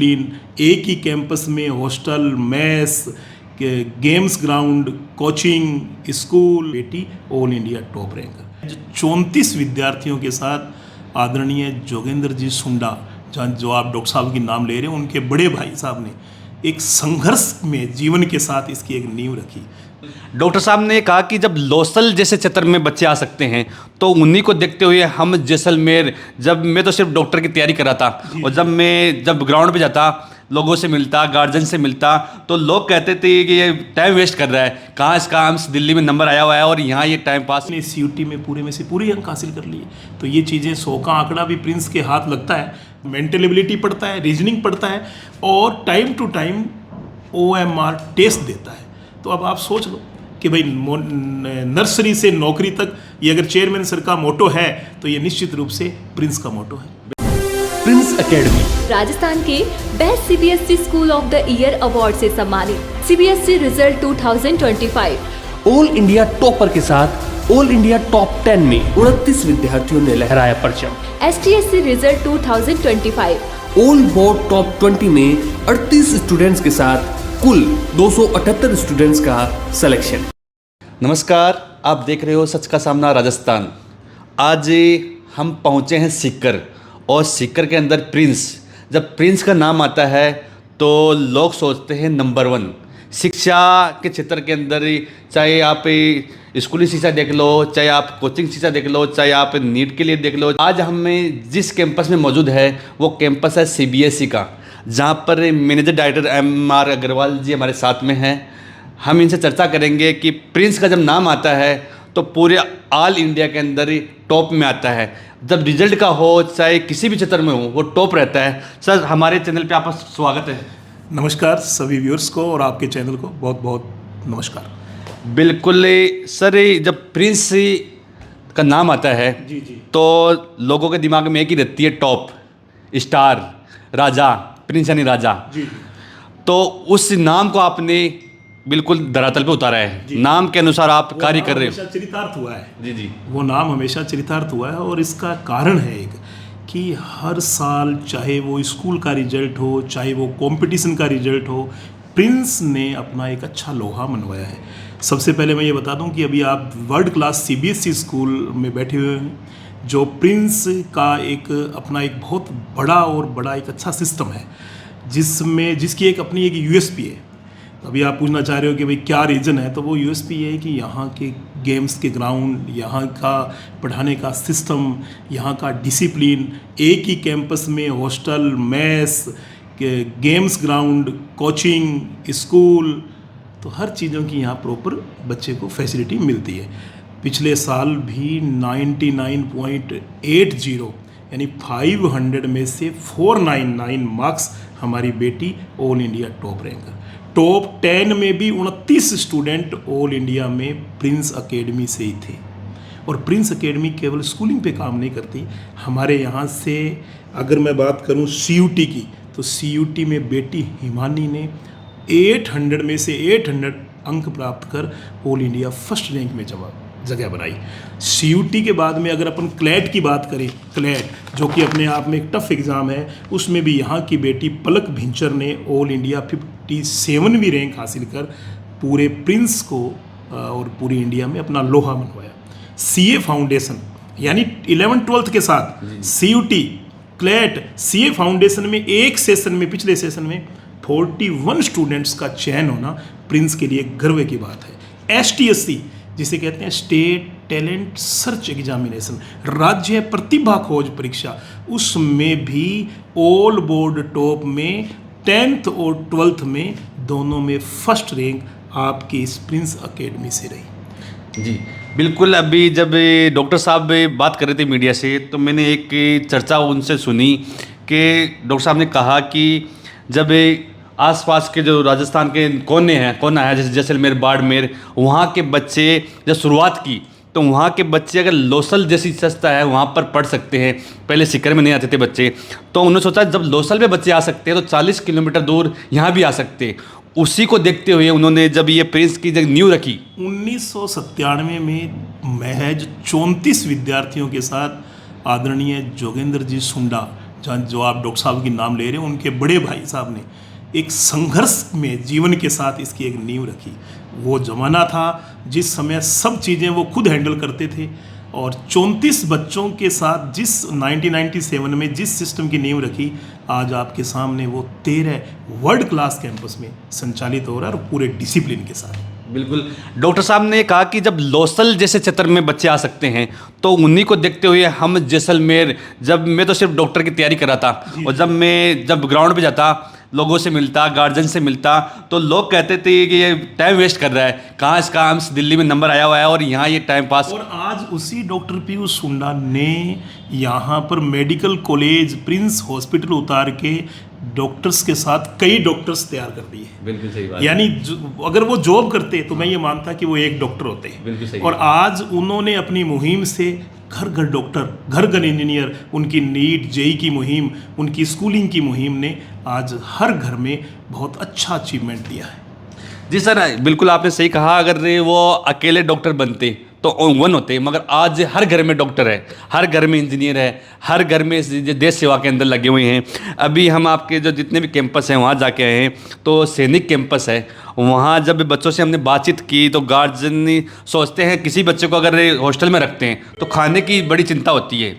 एक ही कैंपस में hostel, mess, games ground, coaching, school, बेटी ऑल इंडिया टॉप रैंकर। जो 34 विद्यार्थियों के साथ आदरणीय जोगेंद्र जी सुंडा, जो आप डॉक्टर साहब की नाम ले रहे हैं, उनके बड़े भाई साहब ने एक संघर्ष में जीवन के साथ इसकी एक नींव रखी। डॉक्टर साहब ने कहा कि जब लोसल जैसे क्षेत्र में बच्चे आ सकते हैं तो उन्हीं को देखते हुए हम जैसलमेर, जब मैं तो सिर्फ डॉक्टर की तैयारी कर रहा था और जब ग्राउंड पे जाता, लोगों से मिलता, गार्जियन से मिलता, तो लोग कहते थे कि ये टाइम वेस्ट कर रहा है, कहाँ इसका हम दिल्ली में नंबर आया हुआ है और यहाँ ये टाइम पास। ने CUT में पूरे में से पूरे अंक हासिल कर लिए। तो ये चीज़ें 100 का आंकड़ा भी प्रिंस के हाथ लगता है। मेंटल एबिलिटी पढ़ता है, रीजनिंग पढ़ता है और time to time OMR test देता है। तो अब आप सोच लो कि भाई नर्सरी से नौकरी तक ये अगर चेयरमैन सर का मोटो है तो ये निश्चित रूप से प्रिंस का मोटो है। प्रिंस एकेडमी राजस्थान के best CBSE school of the year award से सम्मानित। CBSE result 2025 all India topper के साथ ऑल इंडिया टॉप 10 में 29 विद्यार्थियों ने लहराया परचम। STSC result 2025 all board top 20 में 38 स्टूडेंट्स के साथ कुल 278 स्टूडेंट्स का सिलेक्शन। नमस्कार, आप देख रहे हो सच का सामना राजस्थान। आज हम पहुँचे हैं सीकर और सीकर के अंदर प्रिंस। जब प्रिंस का नाम आता है तो लोग सोचते हैं नंबर 1 शिक्षा के क्षेत्र के अंदर। चाहे आप स्कूली शिक्षा देख लो, चाहे आप कोचिंग शिक्षा देख लो, चाहे आप नीट के लिए देख लो। आज हमें जिस कैंपस में मौजूद है वो कैंपस है CBSE का, जहाँ पर मैनेजर डायरेक्टर MR अग्रवाल जी हमारे साथ में हैं। हम इनसे चर्चा करेंगे कि प्रिंस का जब नाम आता है तो पूरे ऑल इंडिया के अंदर टॉप में आता है। जब रिजल्ट का हो, चाहे किसी भी क्षेत्र में हो, वो टॉप रहता है। सर, हमारे चैनल पे आपका स्वागत है। नमस्कार सभी व्यूअर्स को और आपके चैनल को बहुत बहुत नमस्कार। बिल्कुल सर, जब प्रिंस का नाम आता है जी तो लोगों के दिमाग में एक ही रहती है, टॉप, स्टार, राजा, प्रिंस यानी राजा। जी। तो उस नाम को आपने बिल्कुल धरातल पे उतारा है। नाम के अनुसार आप कार्य कर रहे हो। हमेशा चरितार्थ हुआ है। जी। वो नाम हमेशा चरितार्थ हुआ है और इसका कारण है एक कि हर साल, चाहे वो स्कूल का रिजल्ट हो, चाहे वो कंपटीशन का रिजल्ट हो, प्रिंस ने अपना एक अच्छा लोहा मनवाया है। सबसे पहले मैं ये बता दूं कि अभी आप वर्ल्ड क्लास CBSE स्कूल में बैठे हुए हैं, जो प्रिंस का एक अपना एक बहुत बड़ा एक अच्छा सिस्टम है, जिसकी एक अपनी एक USP है। अभी आप पूछना चाह रहे हो कि भाई क्या रीज़न है, तो वो USP ये है कि यहाँ के गेम्स के ग्राउंड, यहाँ का पढ़ाने का सिस्टम, यहाँ का डिसिप्लिन, एक ही कैंपस में hostel, mess, games ground, coaching, school, तो हर चीज़ों की यहाँ प्रॉपर बच्चे को फैसिलिटी मिलती है। पिछले साल भी 99.80 यानी 500 में से 499 मार्क्स हमारी बेटी all India top ranker. Top 10 में भी 29 स्टूडेंट ऑल इंडिया में प्रिंस एकेडमी से ही थे। और प्रिंस एकेडमी केवल स्कूलिंग पे काम नहीं करती। हमारे यहाँ से अगर मैं बात करूँ CUT की, तो CUT में बेटी हिमानी ने 800 में से 800 अंक प्राप्त कर ऑल इंडिया फर्स्ट रैंक में जगह बनाई। CUT के बाद में अगर अपन क्लैट की बात करें, क्लैट जो कि अपने आप में एक टफ एग्ज़ाम है, उसमें भी यहाँ की बेटी पलक भिंचर ने ऑल इंडिया 57वीं रैंक हासिल कर पूरे प्रिंस को और पूरी इंडिया में अपना लोहा मनवाया। CA फाउंडेशन यानी 11th-12th के साथ CUT, क्लैट, CA फाउंडेशन में एक सेशन में, पिछले सेशन में 41 स्टूडेंट्स का चयन होना प्रिंस के लिए गर्व की बात है। STSC जिसे कहते हैं स्टेट टैलेंट सर्च एग्जामिनेशन, राज्य प्रतिभा खोज परीक्षा, उसमें भी ऑल बोर्ड टॉप में 10th और 12th में दोनों में फर्स्ट रैंक आपकी इस प्रिंस एकेडमी से रही। जी बिल्कुल। अभी जब डॉक्टर साहब बात कर रहे थे मीडिया से, तो मैंने एक चर्चा उनसे सुनी कि डॉक्टर साहब ने कहा कि जब आसपास के जो राजस्थान के कोना है, जैसे जैसलमेर, बाड़मेर, वहाँ के बच्चे जब शुरुआत की तो वहाँ के बच्चे अगर लोसल जैसी संस्था है वहाँ पर पढ़ सकते हैं। पहले सीकर में नहीं आते थे बच्चे, तो उन्होंने सोचा जब लोसल में बच्चे आ सकते हैं तो 40 किलोमीटर दूर यहाँ भी आ सकते हैं। उसी को देखते हुए उन्होंने जब ये प्रिंस की जब नींव रखी 1997 में महज 34 विद्यार्थियों के साथ आदरणीय जोगेंद्र जी सुंडा, जो आप डॉक्टर साहब की नाम ले रहे हैं, उनके बड़े भाई साहब ने एक संघर्ष में जीवन के साथ इसकी एक नींव रखी। वो ज़माना था जिस समय सब चीज़ें वो खुद हैंडल करते थे, और 34 बच्चों के साथ जिस 1997 में जिस सिस्टम की नींव रखी, आज आपके सामने वो 13 वर्ल्ड क्लास कैंपस में संचालित हो रहा है, और पूरे डिसिप्लिन के साथ। बिल्कुल, डॉक्टर साहब ने कहा कि जब लौसल जैसे क्षेत्र में बच्चे आ सकते हैं, तो उन्हीं को देखते हुए हम जैसलमेर, जब मैं तो सिर्फ डॉक्टर की तैयारी कर रहा था, और जब ग्राउंड पे जाता, लोगों से मिलता, गार्जियन से मिलता, तो लोग कहते थे कि ये टाइम वेस्ट कर रहा है, कहाँ इसका हम दिल्ली में नंबर आया हुआ है और यहाँ ये टाइम पास। और आज उसी डॉक्टर पीयूष सुंडा ने यहाँ पर मेडिकल कॉलेज प्रिंस हॉस्पिटल उतार के डॉक्टर्स के साथ कई डॉक्टर्स तैयार कर दिए। बिल्कुल सही बात। यानी अगर वो जॉब करते तो मैं ये मानता कि वो एक डॉक्टर होते। बिल्कुल सही। और आज उन्होंने अपनी मुहिम से घर घर डॉक्टर, घर घर इंजीनियर, उनकी नीट जेई की मुहिम, उनकी स्कूलिंग की मुहिम ने आज हर घर में बहुत अच्छा अचीवमेंट दिया है। जी सर, बिल्कुल आपने सही कहा। अगर वो अकेले डॉक्टर बनते तो वन होते, मगर आज हर घर में डॉक्टर है, हर घर में इंजीनियर है, हर घर में देश सेवा के अंदर लगे हुए हैं। अभी हम आपके जो जितने भी कैंपस हैं वहाँ जाके आए हैं, तो सैनिक कैंपस है, वहाँ जब बच्चों से हमने बातचीत की तो गार्जियन सोचते हैं किसी बच्चे को अगर हॉस्टल में रखते हैं तो खाने की बड़ी चिंता होती है।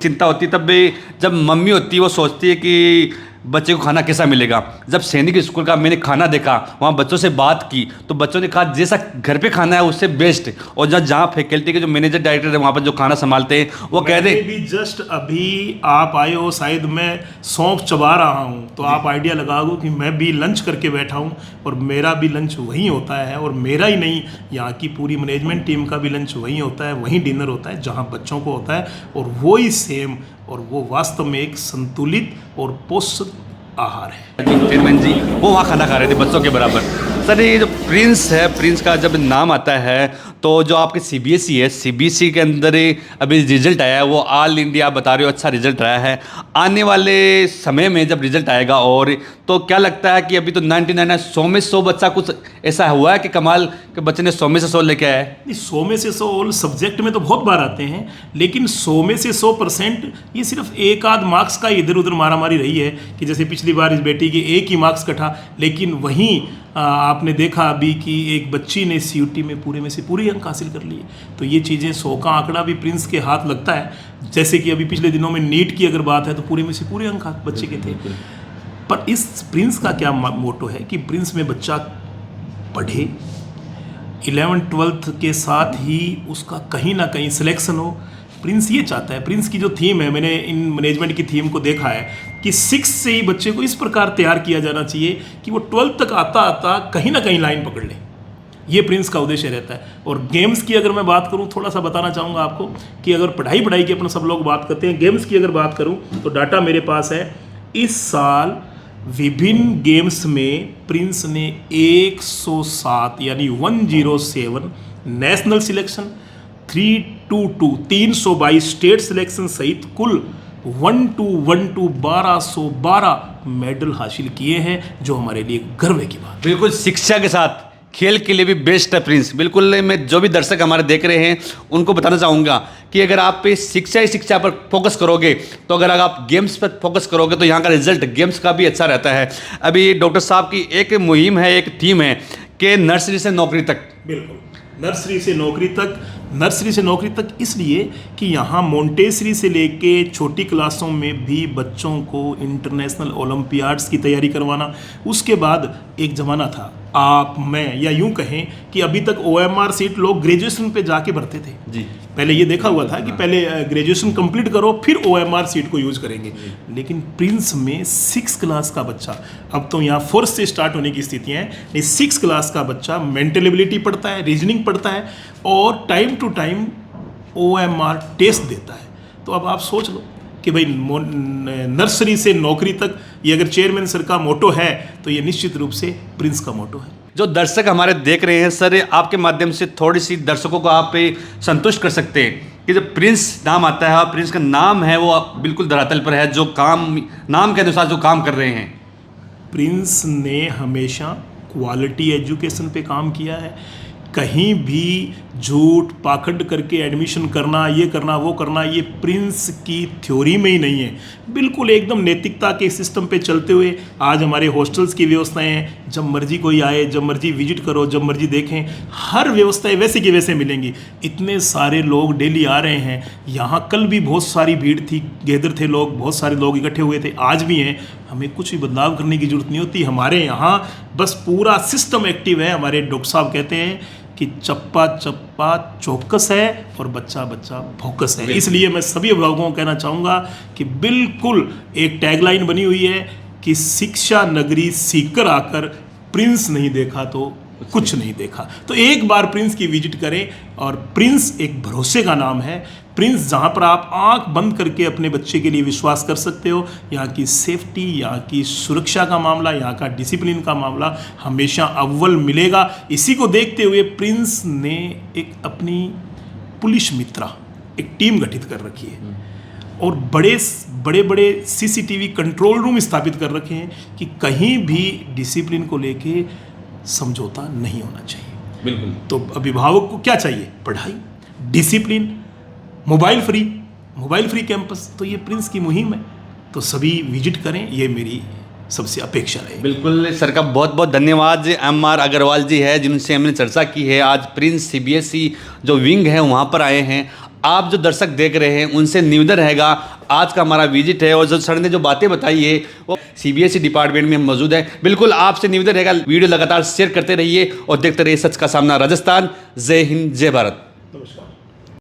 चिंता होती है तब भी जब मम्मी होती है वो सोचती है कि बच्चे को खाना कैसा मिलेगा। जब सैनिक स्कूल का मैंने खाना देखा, वहाँ बच्चों से बात की, तो बच्चों ने कहा जैसा घर पे खाना है उससे बेस्ट। और जहाँ फैकल्टी के जो मैनेजर डायरेक्टर है वहाँ पर जो खाना संभालते हैं वो कहते हैं भी जस्ट अभी आप आए हो, शायद मैं सौंफ चबा रहा हूँ, तो आप आइडिया लगाओ कि मैं भी लंच करके बैठा हूँ, और मेरा भी लंच वहीं होता है, और मेरा ही नहीं, यहाँ की पूरी मैनेजमेंट टीम का भी लंच वहीं होता है, वहीं डिनर होता है जहाँ बच्चों को होता है, और वो ही सेम, और वो वास्तव में एक संतुलित और पोषक आहार है। चेयरमैन जी वो वहाँ खाना खा रहे थे बच्चों के बराबर। सर ये जो प्रिंस है, प्रिंस का जब नाम आता है तो जो आपके सीबीएसई है, सीबीएसई के अंदर अभी रिजल्ट आया है, वो ऑल इंडिया आप बता रहे हो अच्छा रिजल्ट आया है। आने वाले समय में जब रिजल्ट आएगा, और तो क्या लगता है कि अभी तो 99 100 में 100 बच्चा कुछ ऐसा हुआ है कि कमाल के बच्चे ने 100 में से 100 लेके आया है? 100 में से 100 ऑल सब्जेक्ट में तो बहुत बार आते हैं, लेकिन 100 में से 100% ये सिर्फ एक आध मार्क्स का इधर उधर मारामारी रही है, कि जैसे पिछली बार इस बेटी के एक ही मार्क्स कटा, लेकिन वहीं आपने देखा अभी कि एक बच्ची ने सीयूटी में पूरे में से पूरे अंक हासिल कर लिए। तो ये चीज़ें 100 का आंकड़ा भी प्रिंस के हाथ लगता है। जैसे कि अभी पिछले दिनों में नीट की अगर बात है तो पूरे में से पूरे अंक बच्चे के थे। पर इस प्रिंस का क्या मोटो है कि प्रिंस में बच्चा पढ़े, 11th-12th के साथ ही उसका कहीं ना कहीं सिलेक्शन हो। प्रिंस ये चाहता है, प्रिंस की जो थीम है, मैंने इन मैनेजमेंट की थीम को देखा है कि 6 से ही बच्चे को इस प्रकार तैयार किया जाना चाहिए कि वो 12th तक आता आता कहीं ना कहीं लाइन पकड़ ले। ये प्रिंस का उद्देश्य रहता है। और गेम्स की अगर मैं बात करूं, थोड़ा सा बताना चाहूँगा आपको कि अगर पढ़ाई की अपना सब लोग बात करते हैं, गेम्स की अगर बात करूं तो डाटा मेरे पास है। इस साल विभिन्न गेम्स में प्रिंस ने 107 यानी 107 नेशनल सिलेक्शन, 322 स्टेट सिलेक्शन सहित कुल 1212 मेडल हासिल किए हैं, जो हमारे लिए गर्व की बात। बिल्कुल, शिक्षा के साथ खेल के लिए भी बेस्ट है प्रिंस। बिल्कुल, मैं जो भी दर्शक हमारे देख रहे हैं उनको बताना चाहूँगा कि अगर आप शिक्षा पर फोकस करोगे, तो अगर आप गेम्स पर फोकस करोगे तो यहाँ का रिजल्ट गेम्स का भी अच्छा रहता है। अभी डॉक्टर साहब की एक मुहिम है, एक थीम है कि नर्सरी से नौकरी तक। बिल्कुल, नर्सरी से नौकरी तक इसलिए कि यहाँ मोंटेसरी से लेके छोटी क्लासों में भी बच्चों को इंटरनेशनल ओलंपियाड्स की तैयारी करवाना। उसके बाद एक ज़माना था, आप मैं या यूं कहें कि अभी तक OMR सीट लोग ग्रेजुएशन पे जाके भरते थे जी। पहले ये देखा हुआ था कि पहले ग्रेजुएशन कंप्लीट करो फिर OMR सीट को यूज करेंगे। लेकिन प्रिंस में 6 क्लास का बच्चा, अब तो यहाँ 4th से स्टार्ट होने की स्थितियाँ हैं, 6 क्लास का बच्चा मेंटल एबिलिटी पढ़ता है, रीजनिंग पढ़ता है और time to time OMR test देता है। तो अब आप सोच लो कि भाई नर्सरी से नौकरी तक ये अगर चेयरमैन सर का मोटो है तो ये निश्चित रूप से प्रिंस का मोटो है। जो दर्शक हमारे देख रहे हैं सर, आपके माध्यम से थोड़ी सी दर्शकों को आप संतुष्ट कर सकते हैं कि जब प्रिंस नाम आता है और प्रिंस का नाम है वो बिल्कुल धरातल पर है, जो काम नाम के अनुसार जो काम कर रहे हैं। प्रिंस ने हमेशा क्वालिटी एजुकेशन पे काम किया है। कहीं भी झूठ पाखंड करके एडमिशन करना, ये करना वो करना, ये प्रिंस की थ्योरी में ही नहीं है। बिल्कुल एकदम नैतिकता के सिस्टम पे चलते हुए आज हमारे हॉस्टल्स की व्यवस्थाएं हैं, जब मर्जी कोई आए, जब मर्जी विजिट करो, जब मर्जी देखें, हर व्यवस्थाएं वैसे की वैसे मिलेंगी। इतने सारे लोग डेली आ रहे हैं यहाँ, कल भी बहुत सारी भीड़ थी, गैदर थे लोग, बहुत सारे लोग इकट्ठे हुए थे, आज भी हैं। हमें कुछ भी बदलाव करने की जरूरत नहीं होती, हमारे यहाँ बस पूरा सिस्टम एक्टिव है। हमारे डॉक्टर साहब कहते हैं कि चप्पा चप्पा चौकस है और बच्चा बच्चा फोकस है। इसलिए मैं सभी अभिभावकों को कहना चाहूँगा कि बिल्कुल एक टैगलाइन बनी हुई है कि शिक्षा नगरी सीकर आकर प्रिंस नहीं देखा तो कुछ नहीं देखा। तो एक बार प्रिंस की विजिट करें, और प्रिंस एक भरोसे का नाम है। प्रिंस जहाँ पर आप आंख बंद करके अपने बच्चे के लिए विश्वास कर सकते हो। यहाँ की सेफ्टी, यहाँ की सुरक्षा का मामला, यहाँ का डिसिप्लिन का मामला हमेशा अव्वल मिलेगा। इसी को देखते हुए प्रिंस ने एक अपनी पुलिस मित्रा एक टीम गठित कर रखी है और बड़े बड़े सीसीटीवी कंट्रोल रूम स्थापित कर रखे हैं कि कहीं भी डिसिप्लिन को लेके समझौता नहीं होना चाहिए। बिल्कुल। तो अभिभावक को क्या चाहिए? पढ़ाई, डिसिप्लिन, मोबाइल फ्री कैंपस। तो ये प्रिंस की मुहिम है, तो सभी विजिट करें, ये मेरी सबसे अपेक्षा रहेगी। बिल्कुल सर का बहुत बहुत धन्यवाद। MR अग्रवाल जी है जिनसे हमने चर्चा की है। आज प्रिंस CBSE जो विंग है वहाँ पर आए हैं। आप जो दर्शक देख रहे हैं उनसे निवेदन रहेगा, आज का हमारा विजिट है और जो सर ने जो बातें बताई है वो CBSE डिपार्टमेंट में हम मौजूद है। बिल्कुल आपसे निवेदन रहेगा, वीडियो लगातार शेयर करते रहिए और देखते रहिए सच का सामना राजस्थान। जय हिंद, जय भारत। नमस्कार।